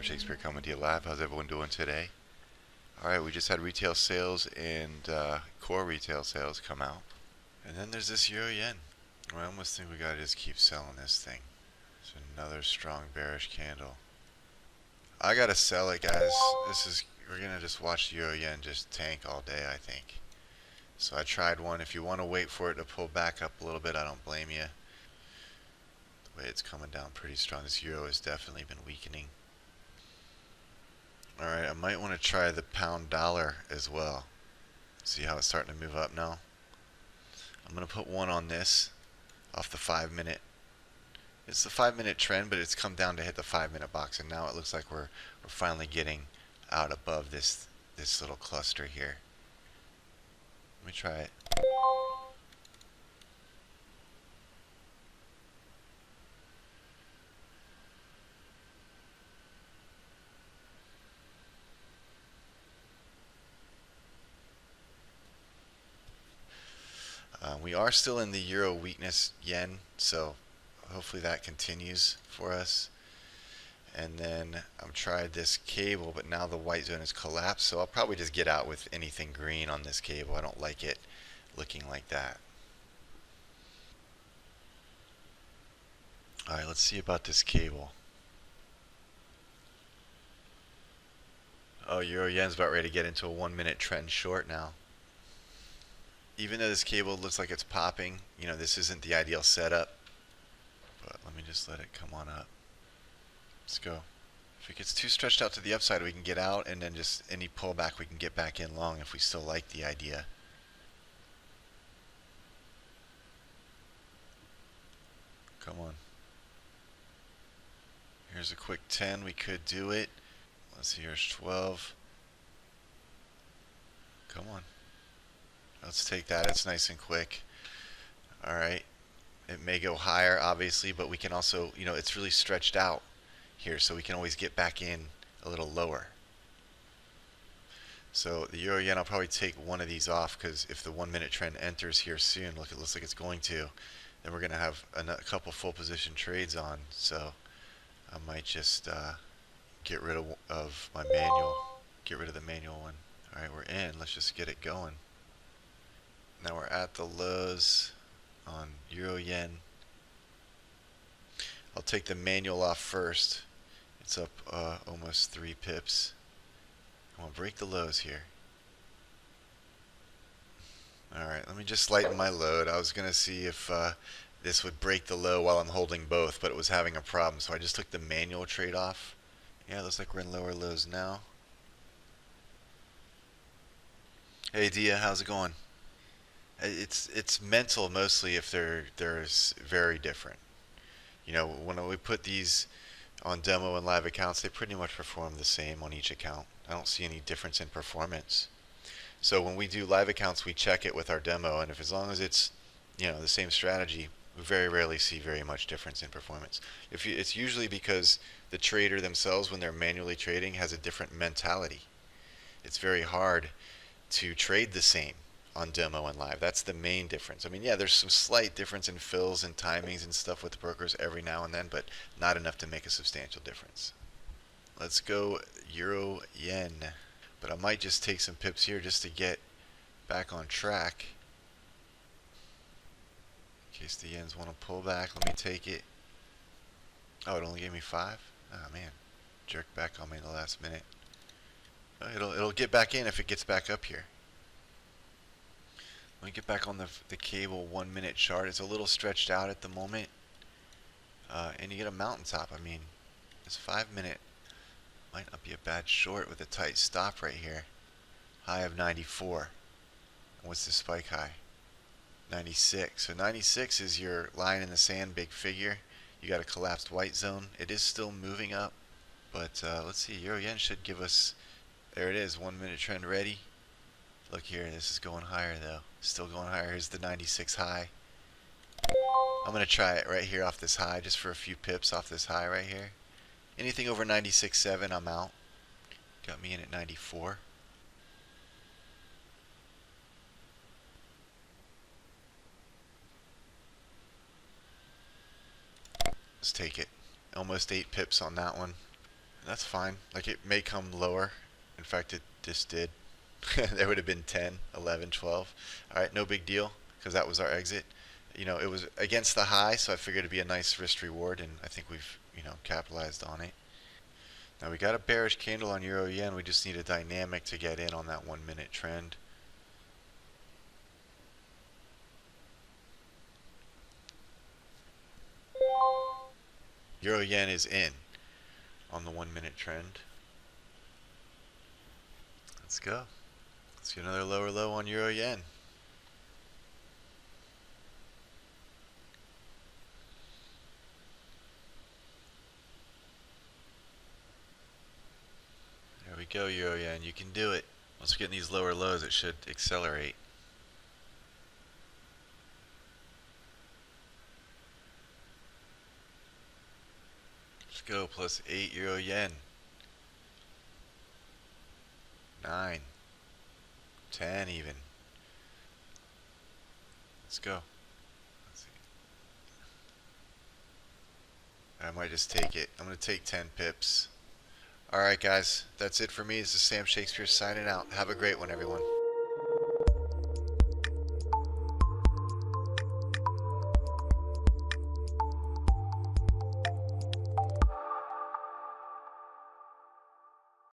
Sam Shakespeare coming to you live. How's everyone doing today? Alright, we just had retail sales and core retail sales come out. And then there's this euro yen. I almost think we gotta just keep selling this thing. It's another strong bearish candle. I gotta sell it, guys. We're gonna just watch the euro yen just tank all day, I think. So I tried one. If you want to wait for it to pull back up a little bit, I don't blame you. The way it's coming down pretty strong. This euro has definitely been weakening. Alright, I might want to try the pound dollar as well. See how it's starting to move up now? I'm going to put one on this off the 5-minute. It's the 5-minute trend, but it's come down to hit the 5-minute box, and now it looks like we're finally getting out above this little cluster here. Let me try it. We are still in the euro weakness yen, so hopefully that continues for us. And then I've tried this cable, but now the white zone has collapsed, so I'll probably just get out with anything green on this cable. I don't like it looking like that. Alright, let's see about this cable. Oh, euro yen's about ready to get into a 1-minute trend short now. Even though this cable looks like it's popping, you know, this isn't the ideal setup. But let me just let it come on up. Let's go. If it gets too stretched out to the upside, we can get out, and then just any pullback we can get back in long if we still like the idea. Come on. Here's a quick 10. We could do it. Let's see, here's 12. Come on. Let's take that. It's nice and quick. Alright. It may go higher, obviously, but we can also, you know, it's really stretched out here, so we can always get back in a little lower. So the euro yen, I'll probably take one of these off, because if the 1-minute trend enters here soon, look, it looks like it's going to, then we're going to have a couple full position trades on. So I might just get rid of my manual, get rid of the manual one. Alright, we're in. Let's just get it going. Now we're at the lows on euro yen. I'll take the manual off first. It's up almost 3 pips. I'm going to break the lows here. Alright, let me just lighten my load. I was going to see if this would break the low while I'm holding both, but it was having a problem, so I just took the manual trade off. Yeah, looks like we're in lower lows now. Hey Dia, how's it going? It's mental mostly if they're very different. You know, when we put these on demo and live accounts, they pretty much perform the same on each account. I don't see any difference in performance. So when we do live accounts, we check it with our demo, and if as long as it's, you know, the same strategy, we very rarely see very much difference in performance. It's usually because the trader themselves, when they're manually trading, has a different mentality. It's very hard to trade the same on demo and live. That's the main difference. I mean, yeah, there's some slight difference in fills and timings and stuff with the brokers every now and then, but not enough to make a substantial difference. Let's go euro yen. But I might just take some pips here just to get back on track. In case the yens want to pull back, let me take it. Oh, it only gave me 5? Oh man, jerked back on me in the last minute. It'll get back in if it gets back up here. Let me get back on the cable 1-minute chart. It's a little stretched out at the moment. And you get a mountaintop. I mean, this 5-minute might not be a bad short with a tight stop right here. High of 94. And what's the spike high? 96. So 96 is your line in the sand, big figure. You got a collapsed white zone. It is still moving up. But let's see. Euro yen should give us, there it is, 1-minute trend ready. Look here, this is going higher though. Still going higher. Here's the 96 high. I'm going to try it right here off this high, just for a few pips off this high right here. Anything over 96.7, I'm out. Got me in at 94. Let's take it. Almost 8 pips on that one. That's fine. Like it may come lower. In fact, it just did. There would have been 10, 11, 12. All right, no big deal because that was our exit. You know, it was against the high, so I figured it'd be a nice risk reward, and I think we've, capitalized on it. Now we got a bearish candle on Euro Yen. We just need a dynamic to get in on that 1 minute trend. Euro Yen is in on the 1 minute trend. Let's go. Let's get another lower low on Euro Yen. There we go, Euro Yen. You can do it. Once we get in these lower lows, it should accelerate. Let's go. Plus 8 Euro Yen. 9. 10 even. Let's go. Let's see. I might just take it. I'm going to take 10 pips. Alright guys, that's it for me. This is Sam Shakespeare signing out. Have a great one, everyone.